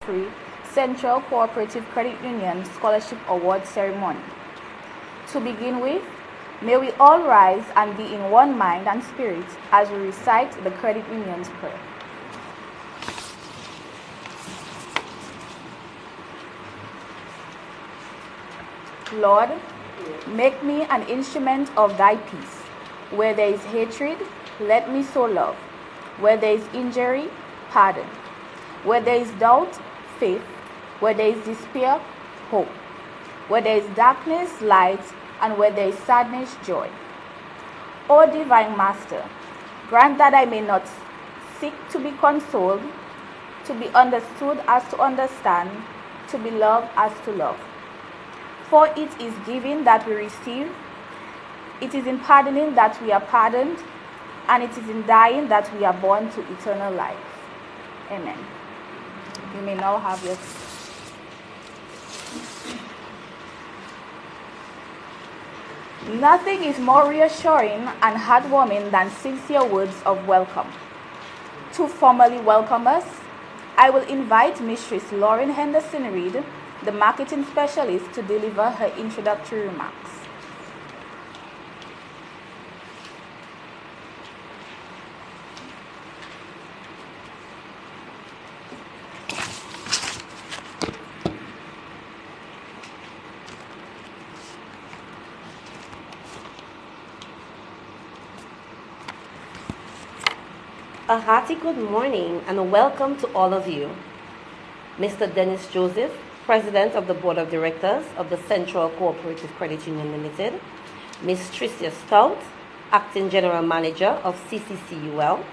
free Central Cooperative Credit Union Scholarship Award Ceremony. To begin with, may we all rise and be in one mind and spirit as we recite the credit union's prayer. Lord, make me an instrument of thy peace. Where there is hatred, let me sow love. Where there is injury, pardon. Where there is doubt, faith. Where there is despair, hope. Where there is darkness, light. And where there is sadness, joy. O Divine Master, grant that I may not seek to be consoled, to be understood as to understand, to be loved as to love. For it is giving that we receive, it is in pardoning that we are pardoned, and it is in dying that we are born to eternal life. Amen. You may now have your seat. Nothing is more reassuring and heartwarming than sincere words of welcome. To formally welcome us, I will invite Mistress Lauren Henderson-Reed, the marketing specialist, to deliver her introductory remarks. A hearty good morning and welcome to all of you. Mr. Dennis Joseph, President of the Board of Directors of the Central Cooperative Credit Union Limited, Ms. Tricia Stout, Acting General Manager of CCCUL,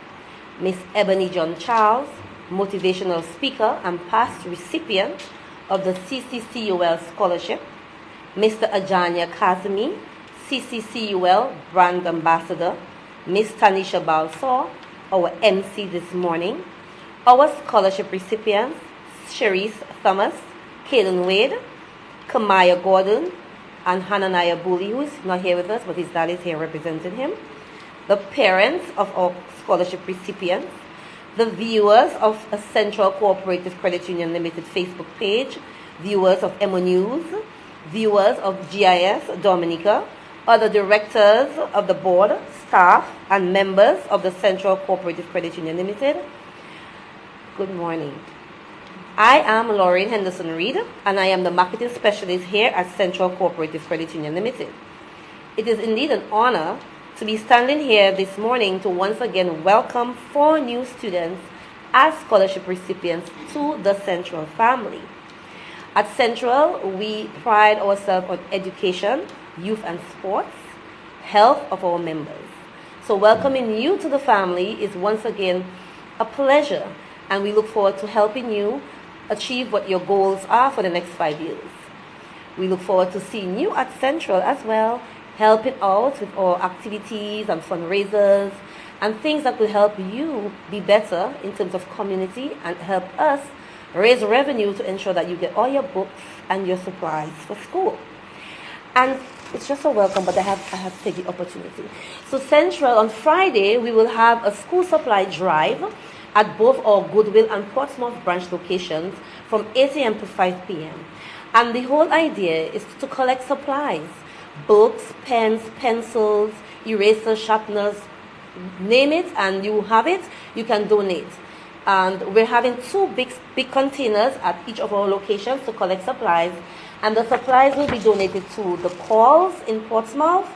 Ms. Ebony John Charles, Motivational Speaker and past recipient of the CCCUL Scholarship, Mr. Ajanya Kazmi, CCCUL Brand Ambassador, Ms. Tanisha Balsaw, our MC this morning, our scholarship recipients, Cherise Thomas, Kaden Wade, Kamaya Gordon, and Hananiah Bully, who is not here with us, but his dad is here representing him, the parents of our scholarship recipients, the viewers of a Central Cooperative Credit Union Limited Facebook page, viewers of Emonews, viewers of GIS Dominica, other directors of the board, staff, and members of the Central Cooperative Credit Union Limited. Good morning. I am Lauren Henderson-Reed, and I am the marketing specialist here at Central Cooperative Credit Union Limited. It is indeed an honor to be standing here this morning to once again welcome 4 new students as scholarship recipients to the Central family. At Central, we pride ourselves on education, youth and sports, health of our members. So welcoming you to the family is once again a pleasure, and we look forward to helping you achieve what your goals are for the next 5 years. We look forward to seeing you at Central as well, helping out with our activities and fundraisers and things that will help you be better in terms of community and help us raise revenue to ensure that you get all your books and your supplies for school. And it's just a welcome, but I have to take the opportunity. So Central, on Friday, we will have a school supply drive at both our Goodwill and Portsmouth branch locations from 8 a.m. to 5 p.m. And the whole idea is to collect supplies, books, pens, pencils, erasers, sharpeners, name it, and you have it, you can donate. And we're having 2 big containers at each of our locations to collect supplies. And the supplies will be donated to the Calls in Portsmouth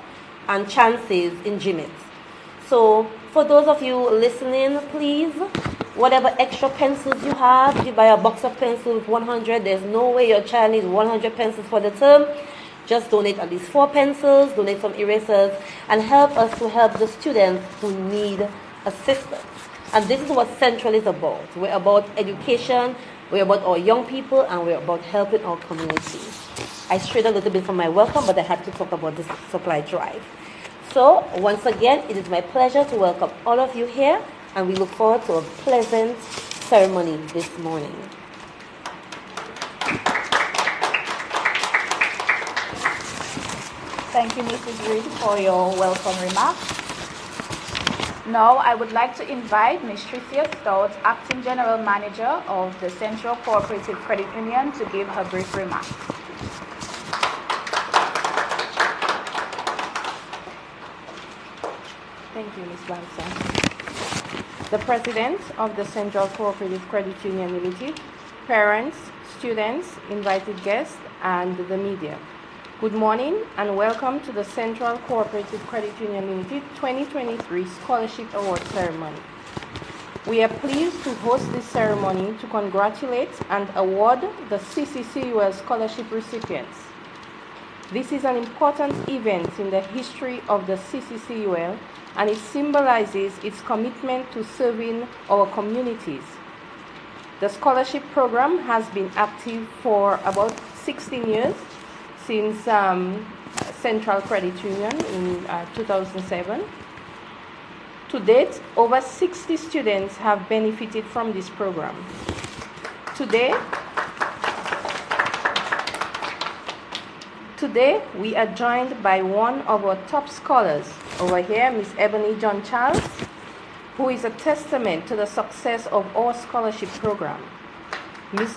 and Chances in Jimmet. So for those of you listening, please, whatever extra pencils you have, if you buy a box of pencils, 100, there's no way your child needs 100 pencils for the term. Just donate at least 4 pencils, donate some erasers, and help us to help the students who need assistance. And this is what Central is about. We're about education, we're about our young people, and we're about helping our community. I strayed a little bit from my welcome, but I had to talk about this supply drive. So, once again, it is my pleasure to welcome all of you here, and we look forward to a pleasant ceremony this morning. Thank you, Mrs. Reed, for your welcome remarks. Now, I would like to invite Ms. Tricia Stout, Acting General Manager of the Central Cooperative Credit Union, to give her brief remarks. Thank you, Ms. Banson. The President of the Central Cooperative Credit Union Limited, parents, students, invited guests, and the media. Good morning and welcome to the Central Cooperative Credit Union Limited 2023 Scholarship Award Ceremony. We are pleased to host this ceremony to congratulate and award the CCCUL scholarship recipients. This is an important event in the history of the CCCUL, and it symbolizes its commitment to serving our communities. The scholarship program has been active for about 16 years, since Central Credit Union in 2007. To date, over 60 students have benefited from this program. Today, we are joined by one of our top scholars over here, Ms. Ebony John Charles, who is a testament to the success of our scholarship program. Ms.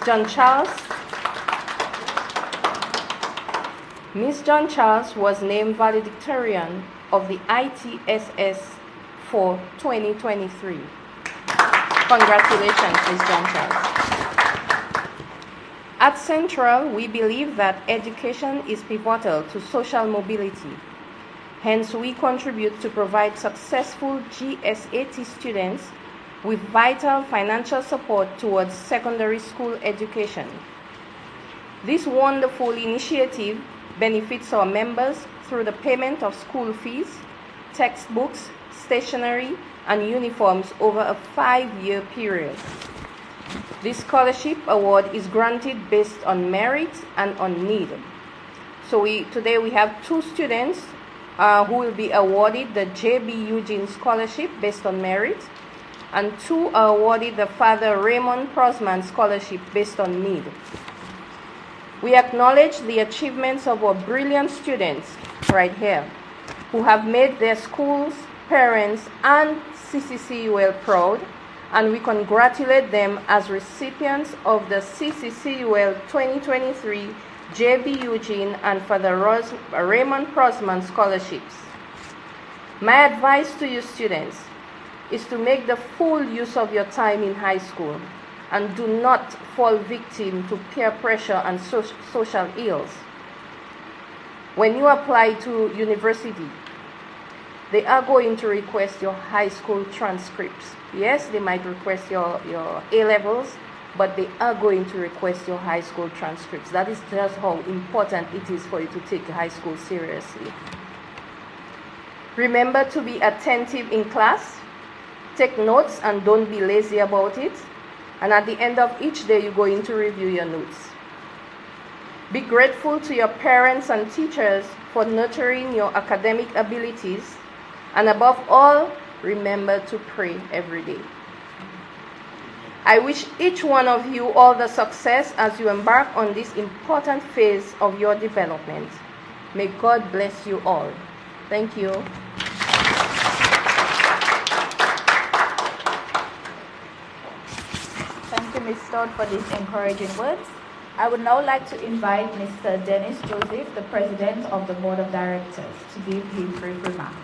John Charles was named valedictorian of the ITSS for 2023. Congratulations, Ms. John Charles. At Central, we believe that education is pivotal to social mobility. Hence, we contribute to provide successful GSAT students with vital financial support towards secondary school education. This wonderful initiative benefits our members through the payment of school fees, textbooks, stationery, and uniforms over a 5-year period. This scholarship award is granted based on merit and on need. So today we have 2 students who will be awarded the J.B. Eugene Scholarship based on merit, and 2 are awarded the Father Raymond Prosman Scholarship based on need. We acknowledge the achievements of our brilliant students right here, who have made their schools, parents, and CCCUL proud, and we congratulate them as recipients of the CCCUL 2023 J.B. Eugene and Father Raymond Prosman scholarships. My advice to you students is to make the full use of your time in high school and do not fall victim to peer pressure and social ills. When you apply to university, they are going to request your high school transcripts. Yes, they might request your A-levels, but they are going to request your high school transcripts. That is just how important it is for you to take high school seriously. Remember to be attentive in class, take notes, and don't be lazy about it. And at the end of each day, you're going to review your notes. Be grateful to your parents and teachers for nurturing your academic abilities. And above all, remember to pray every day. I wish each one of you all the success as you embark on this important phase of your development. May God bless you all. Thank you. Thank you, Ms. Stout, for these encouraging words. I would now like to invite Mr. Dennis Joseph, the President of the Board of Directors, to give his brief remarks.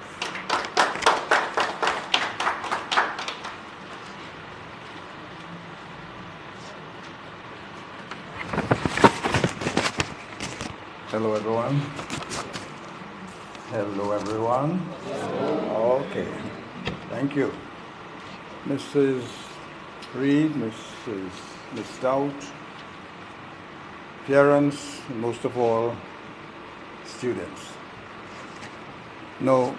Hello, everyone. Hello, everyone. Okay. Thank you. Mrs. Reed, Ms. Stout, parents, and most of all, students. No,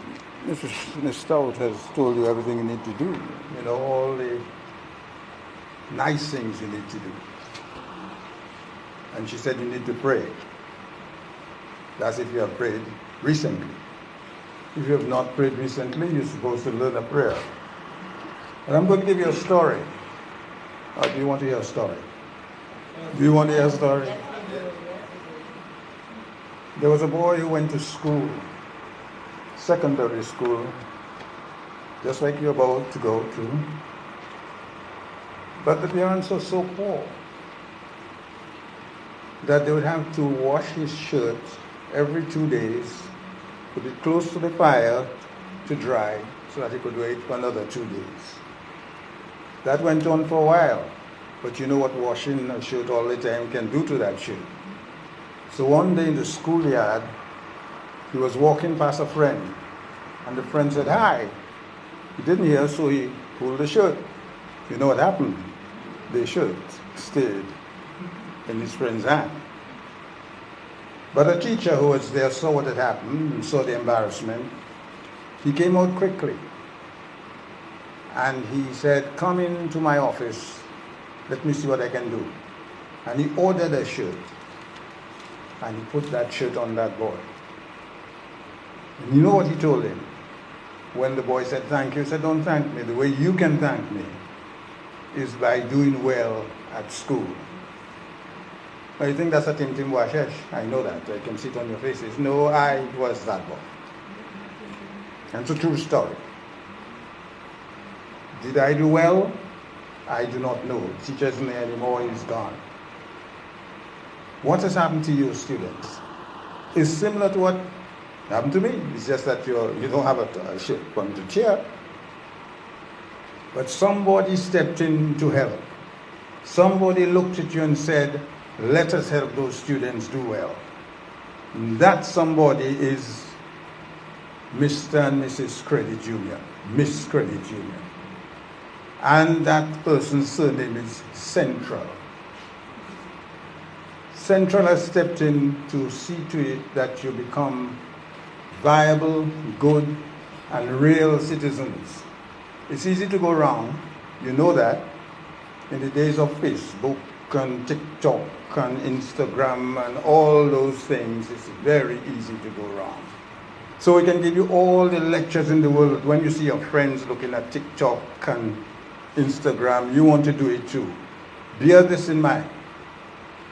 Ms. Stout has told you everything you need to do. You know, all the nice things you need to do. And she said you need to pray. That's if you have prayed recently. If you have not prayed recently, you're supposed to learn a prayer. And I'm going to give you a story. Do you want to hear a story? Do you want to hear a story? There was a boy who went to school, secondary school, just like you're about to go to. But the parents are so poor that they would have to wash his shirt every 2 days, put it close to the fire to dry so that he could wait for another 2 days. That went on for a while, but you know what washing a shirt all the time can do to that shirt. So one day in the schoolyard, he was walking past a friend, and the friend said, "Hi." He didn't hear, so he pulled the shirt. You know what happened? The shirt stayed in his friend's hand. But a teacher who was there saw what had happened and saw the embarrassment. He came out quickly and he said, "Come into my office, let me see what I can do." And he ordered a shirt and he put that shirt on that boy. And you know what he told him? When the boy said thank you, he said, "Don't thank me. The way you can thank me is by doing well at school." Now you think that's a Tim Washesh? I know that. I can see it on your faces. No, I was that boy. And it's a true story. Did I do well? I do not know. The teacher isn't there anymore, he's gone. What has happened to you, students, is similar to what happened to me. It's just that you don't have a ship on to cheer. But somebody stepped in to help. Somebody looked at you and said, "Let us help those students do well." And that somebody is Mr. and Mrs. Credit Union, Miss Credit Union. And that person's surname is Central. Central has stepped in to see to it that you become viable, good, and real citizens. It's easy to go wrong, you know that. In the days of Facebook and TikTok and Instagram and all those things, it's very easy to go wrong. So we can give you all the lectures in the world. When you see your friends looking at TikTok and Instagram, you want to do it too. Bear this in mind.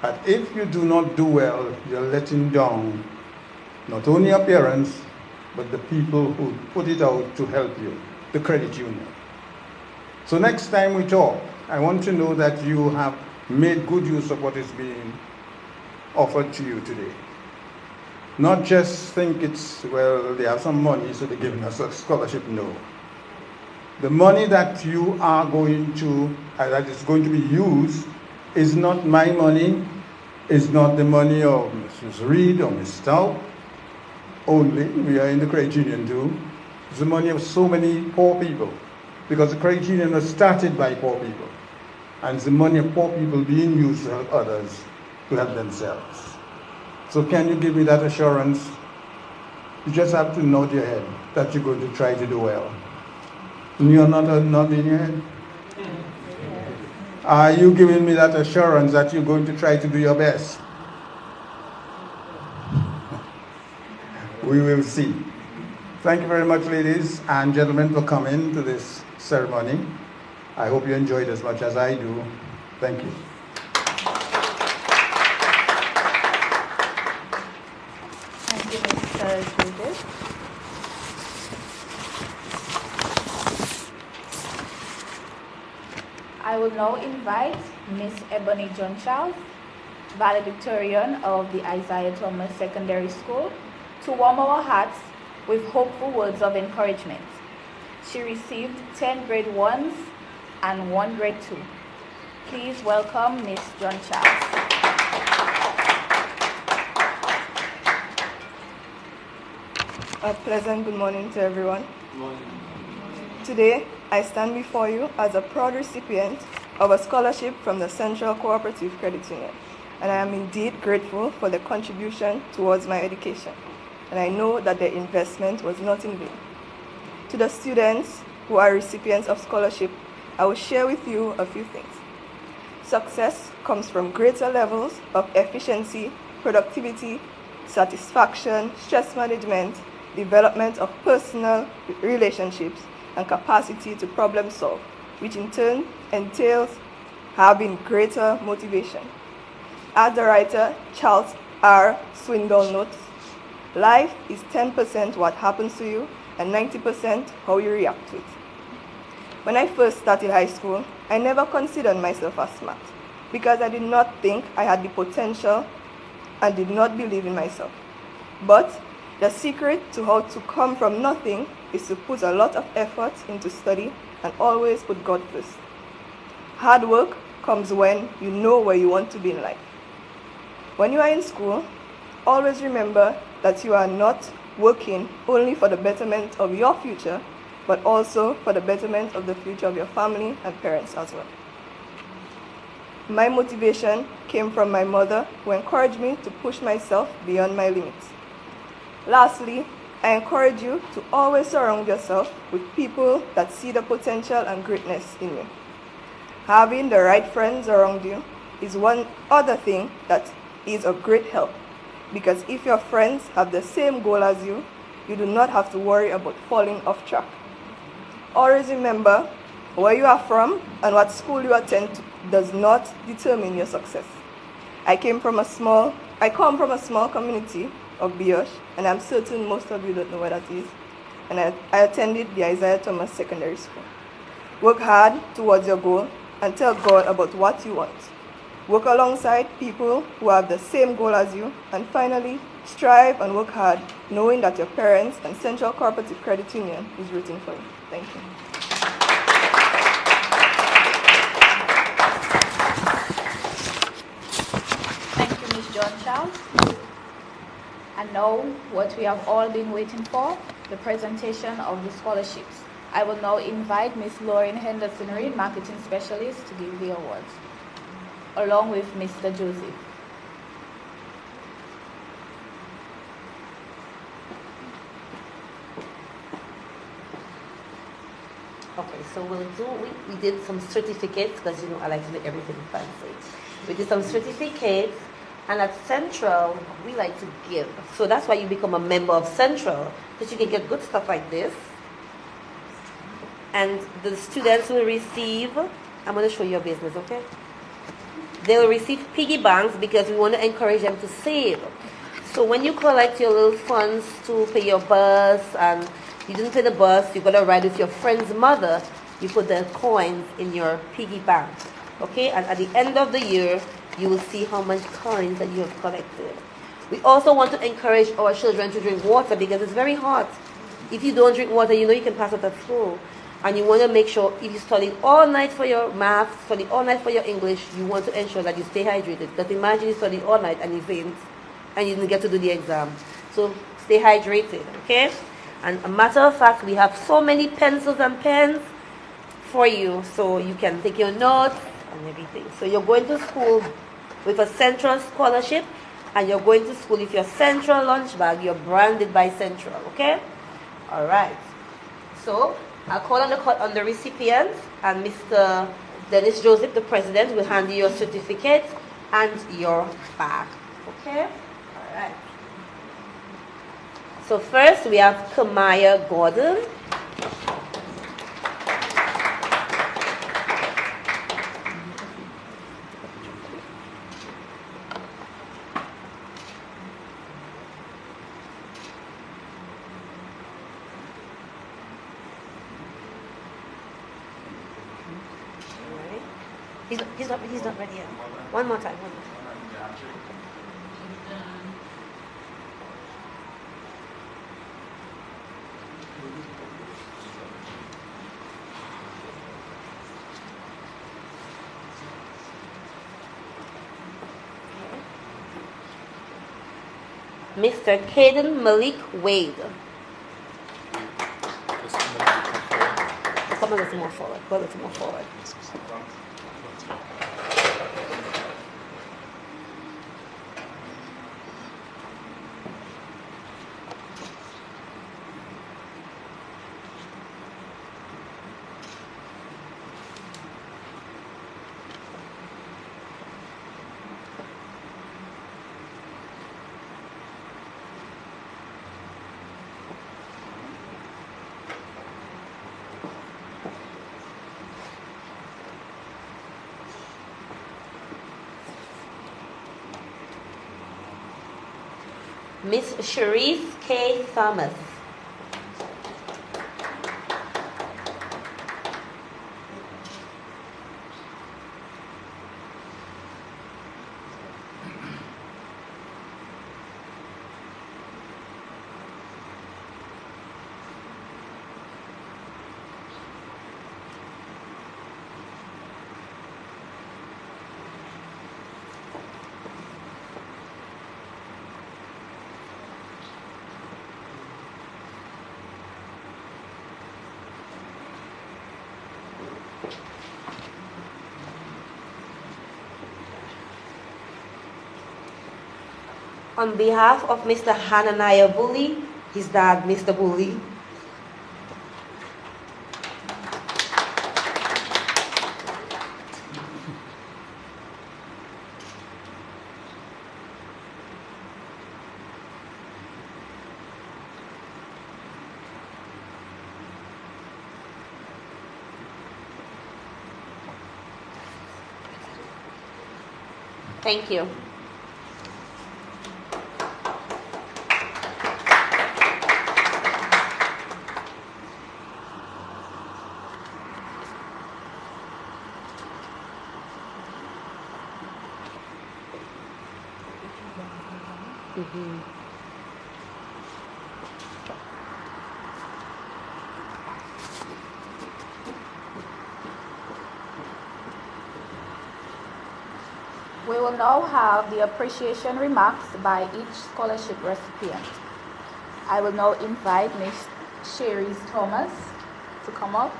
That if you do not do well, you're letting down not only your parents, but the people who put it out to help you, the credit union. So next time we talk, I want to know that you have made good use of what is being offered to you today. Not just think it's, well, they have some money, so they're giving us a scholarship. No. The money that you are going to, that is going to be used, is not my money, is not the money of Mrs. Reed or Ms. Stout only. We are in the credit union too. It's the money of so many poor people, because the credit union was started by poor people. And it's the money of poor people being used to help others to help themselves. So can you give me that assurance? You just have to nod your head that you're going to try to do well. And you're not nodding your head? Are you giving me that assurance that you're going to try to do your best? We will see. Thank you very much, ladies and gentlemen, for coming to this ceremony. I hope you enjoyed as much as I do. Thank you. Thank you, Mr. Judith. I will now invite Miss Ebony John Charles, valedictorian of the Isaiah Thomas Secondary School, to warm our hearts with hopeful words of encouragement. She received 10 grade 1s and 1 grade 2. Please welcome Miss John Charles. A pleasant good morning to everyone. Good morning. Today, I stand before you as a proud recipient of a scholarship from the Central Co-operative Credit Union, and I am indeed grateful for the contribution towards my education, and I know that their investment was not in vain. To the students who are recipients of scholarship, I will share with you a few things. Success comes from greater levels of efficiency, productivity, satisfaction, stress management, development of personal relationships, and capacity to problem solve, which in turn entails having greater motivation. As the writer Charles R. Swindoll notes, life is 10% what happens to you and 90% how you react to it. When I first started high school, I never considered myself as smart because I did not think I had the potential and did not believe in myself. But the secret to how to come from nothing is to put a lot of effort into study and always put God first. Hard work comes when you know where you want to be in life. When you are in school, always remember that you are not working only for the betterment of your future, but also for the betterment of the future of your family and parents as well. My motivation came from my mother, who encouraged me to push myself beyond my limits. Lastly, I encourage you to always surround yourself with people that see the potential and greatness in you. Having the right friends around you is one other thing that is of great help, because if your friends have the same goal as you, you do not have to worry about falling off track. Always remember, where you are from and what school you attend does not determine your success. I come from a small community of Biosh, and I'm certain most of you don't know where that is. And I attended the Isaiah Thomas Secondary School. Work hard towards your goal and tell God about what you want. Work alongside people who have the same goal as you. And finally, strive and work hard, knowing that your parents and Central Cooperative Credit Union is rooting for you. Thank you. Thank you, Ms. John Charles. And now, what we have all been waiting for, the presentation of the scholarships. I will now invite Ms. Lauren Henderson-Reed, Marketing Specialist, to give the awards, along with Mr. Joseph. Okay, so we did some certificates, because I like to do everything fancy. We did some certificates, and at Central, we like to give. So that's why you become a member of Central, because you can get good stuff like this. And the students will receive, I'm going to show you your business, okay? They will receive piggy banks because we want to encourage them to save. So when you collect your little funds to pay your bus, and you didn't pay the bus, you're going to ride with your friend's mother, you put the coins in your piggy bank, okay? And at the end of the year, you will see how much coins that you have collected. We also want to encourage our children to drink water because it's very hot. If you don't drink water, you can pass out at school. And you want to make sure, if you study all night for your math, study all night for your English, you want to ensure that you stay hydrated. Because imagine you study all night and you faint and you didn't get to do the exam. So stay hydrated, okay? And a matter of fact, we have so many pencils and pens for you, so you can take your notes and everything. So you're going to school with a Central scholarship, and you're going to school with your Central lunch bag. You're branded by Central, okay? All right. So I'll call on the recipients, and Mr. Dennis Joseph, the president, will hand you your certificate and your bag. Okay? All right. So first we have Kamaya Gordon. He's not ready yet. One more time. Mr. Caden Malik Wade. Come a little more forward. Go a little more forward. Miss Cherise K. Thomas. On behalf of Mr. Hananiah Bully, his dad, Mr. Bully, thank you. We will now have the appreciation remarks by each scholarship recipient. I will now invite Ms. Cherise Thomas to come up.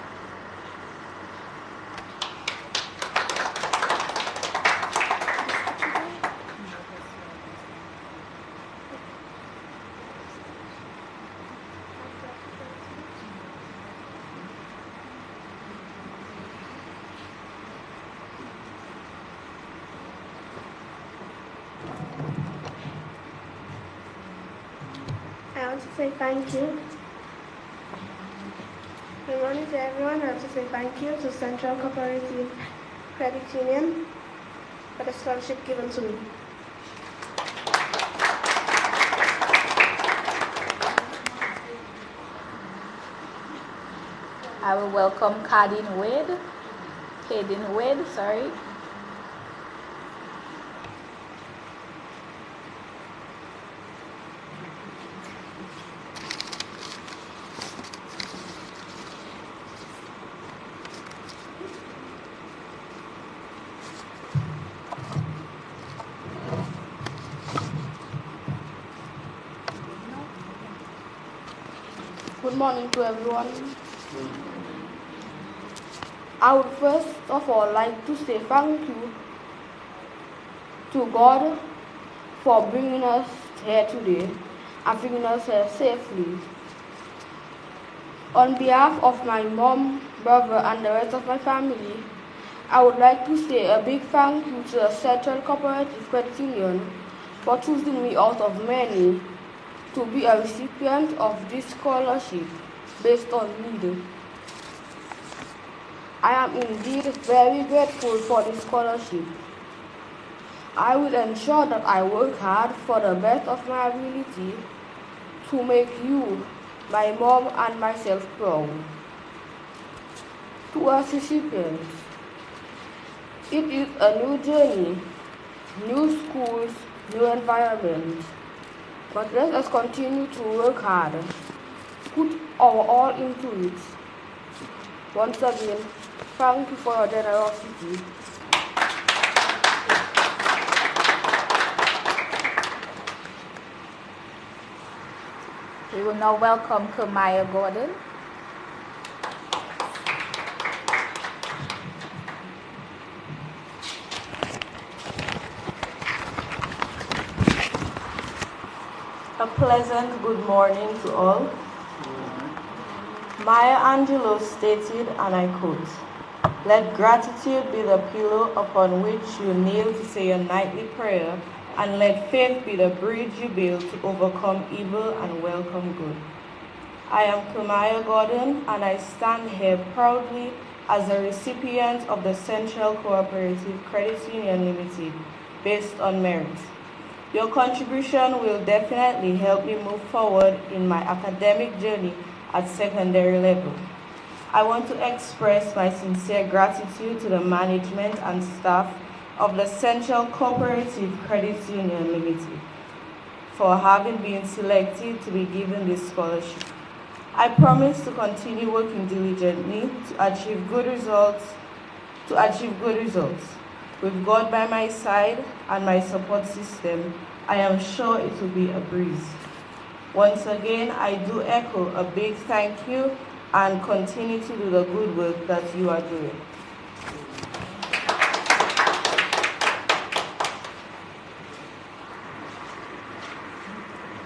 I want to say thank you. Good morning to everyone. I want to say thank you to Central Co-operative Credit Union for the scholarship given to me. I will welcome Kadin Wade. Sorry. Good morning to everyone. I would first of all like to say thank you to God for bringing us here today and bringing us here safely. On behalf of my mom, brother, and the rest of my family, I would like to say a big thank you to the Central Cooperative Credit Union for choosing me out of many to be a recipient of this scholarship based on need. I am indeed very grateful for this scholarship. I will ensure that I work hard for the best of my ability to make you, my mom, and myself proud. To our recipients, it is a new journey, new schools, new environment. But let us continue to work hard, put our all into it. Once again, thank you for your generosity. We will now welcome Kamaya Gordon. A pleasant good morning to all. Maya Angelou stated, and I quote, "Let gratitude be the pillow upon which you kneel to say your nightly prayer, and let faith be the bridge you build to overcome evil and welcome good." I am Kamaya Gordon, and I stand here proudly as a recipient of the Central Cooperative Credit Union Limited, based on merit. Your contribution will definitely help me move forward in my academic journey at secondary level. I want to express my sincere gratitude to the management and staff of the Central Cooperative Credit Union Limited for having been selected to be given this scholarship. I promise to continue working diligently to achieve good results. With God by my side and my support system, I am sure it will be a breeze. Once again, I do echo a big thank you and continue to do the good work that you are doing.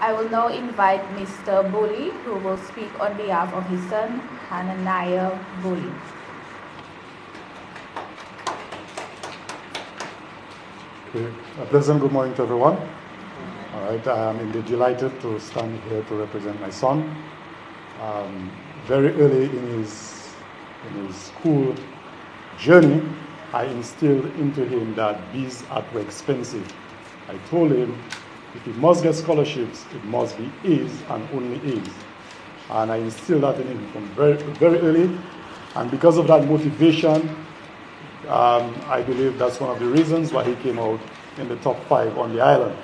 I will now invite Mr. Bully, who will speak on behalf of his son, Hananiah Bully. Okay. A pleasant good morning to everyone. All right, I am indeed delighted to stand here to represent my son. Very early in his school journey, I instilled into him that B's art were expensive. I told him if he must get scholarships, it must be A's and only A's. And I instilled that in him from very, very early. And because of that motivation, I believe that's one of the reasons why he came out in the top 5 on the island.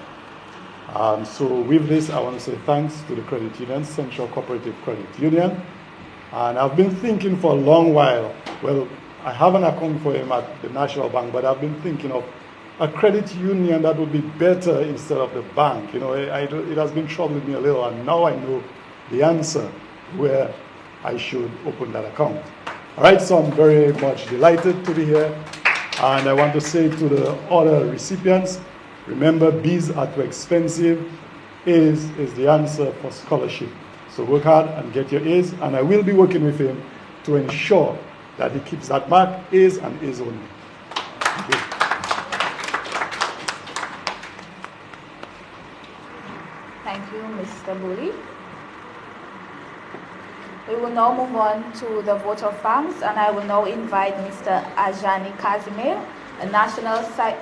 So with this, I want to say thanks to the credit union, Central Cooperative Credit Union. And I've been thinking for a long while, well, I have an account for him at the National Bank, but I've been thinking of a credit union that would be better instead of the bank. You know, it has been troubling me a little, and now I know the answer where I should open that account. All right, so I'm very much delighted to be here, and I want to say to the other recipients, remember, B's are too expensive. A's is the answer for scholarship. So work hard and get your A's, and I will be working with him to ensure that he keeps that mark, A's and A's only. Thank you. Thank you, Mr. Bully. We will now move on to the vote of thanks, and I will now invite Mr. Ajani Casimir, a national site.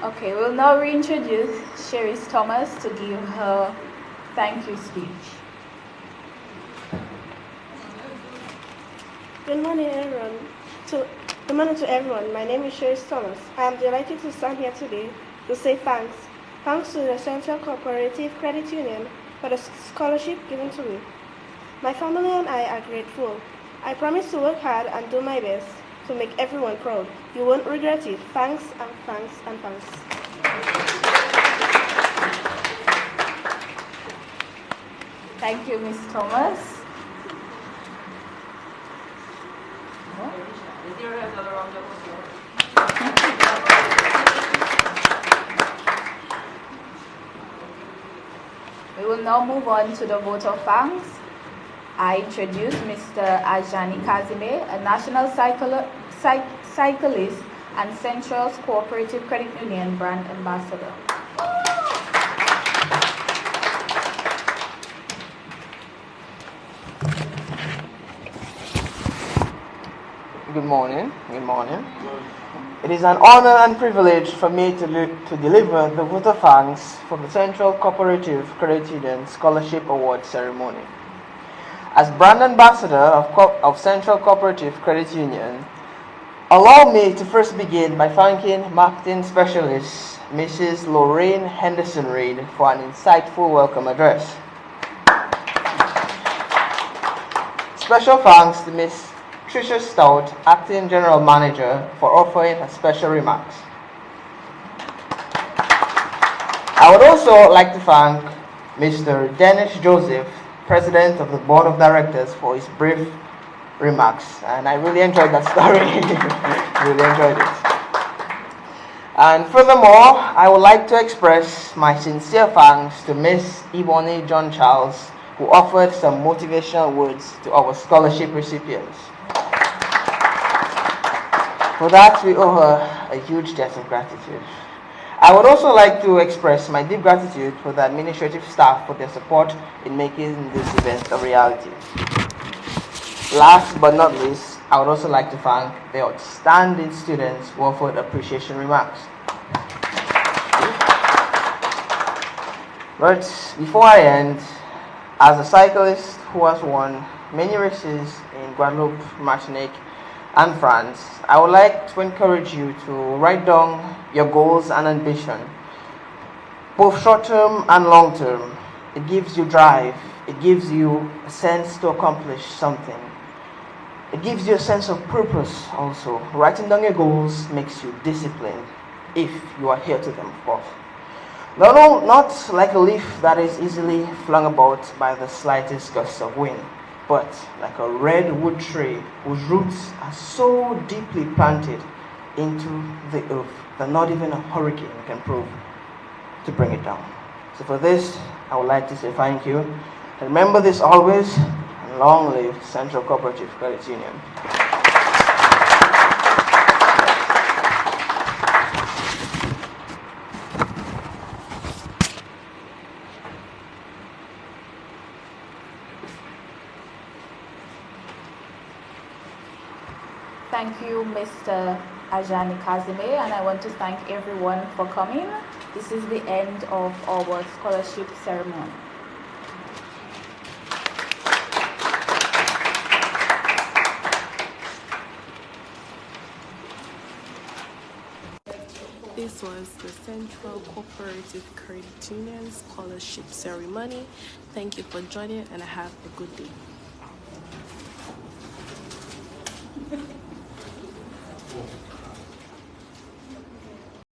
Okay, we'll now reintroduce Cherise Thomas to give her thank you speech. Good morning, everyone. Good morning to everyone. My name is Cherise Thomas. I am delighted to stand here today to say thanks. Thanks to the Central Cooperative Credit Union for the scholarship given to me. My family and I are grateful. I promise to work hard and do my best to make everyone proud. You won't regret it. Thanks and thanks and thanks. Thank you, Ms. Thomas. We will now move on to the vote of thanks. I introduce Mr. Ajani Casimir, a national cyclist and Central Cooperative Credit Union brand ambassador. Good morning. Good morning. It is an honor and privilege for me to deliver the vote of thanks for the Central Cooperative Credit Union Scholarship Award ceremony. As brand ambassador of Central Cooperative Credit Union, allow me to first begin by thanking marketing specialist Mrs. Lorraine Henderson-Reid for an insightful welcome address. Special thanks to Ms. Tricia Stout, Acting General Manager, for offering her special remarks. I would also like to thank Mr. Dennis Joseph, President of the Board of Directors, for his brief remarks. And I really enjoyed that story. Really enjoyed it. And furthermore, I would like to express my sincere thanks to Miss Ebony John Charles, who offered some motivational words to our scholarship recipients. For that, we owe her a huge debt of gratitude. I would also like to express my deep gratitude for the administrative staff for their support in making this event a reality. Last but not least, I would also like to thank the outstanding students who offered appreciation remarks. But before I end, as a cyclist who has won many races in Guadeloupe, Martinique, and France, I would like to encourage you to write down your goals and ambition, both short-term and long-term. It gives you drive. It gives you a sense to accomplish something. It gives you a sense of purpose also. Writing down your goals makes you disciplined, if you adhere to them, of course. Not like a leaf that is easily flung about by the slightest gust of wind, but like a redwood tree whose roots are so deeply planted into the earth that not even a hurricane can prove to bring it down. So for this, I would like to say thank you. And remember this always, and long live Central Cooperative Credit Union. Thank you, Mr. Ajani Kazime, and I want to thank everyone for coming. This is the end of our scholarship ceremony. This was the Central Cooperative Credit Union Scholarship Ceremony. Thank you for joining and have a good day.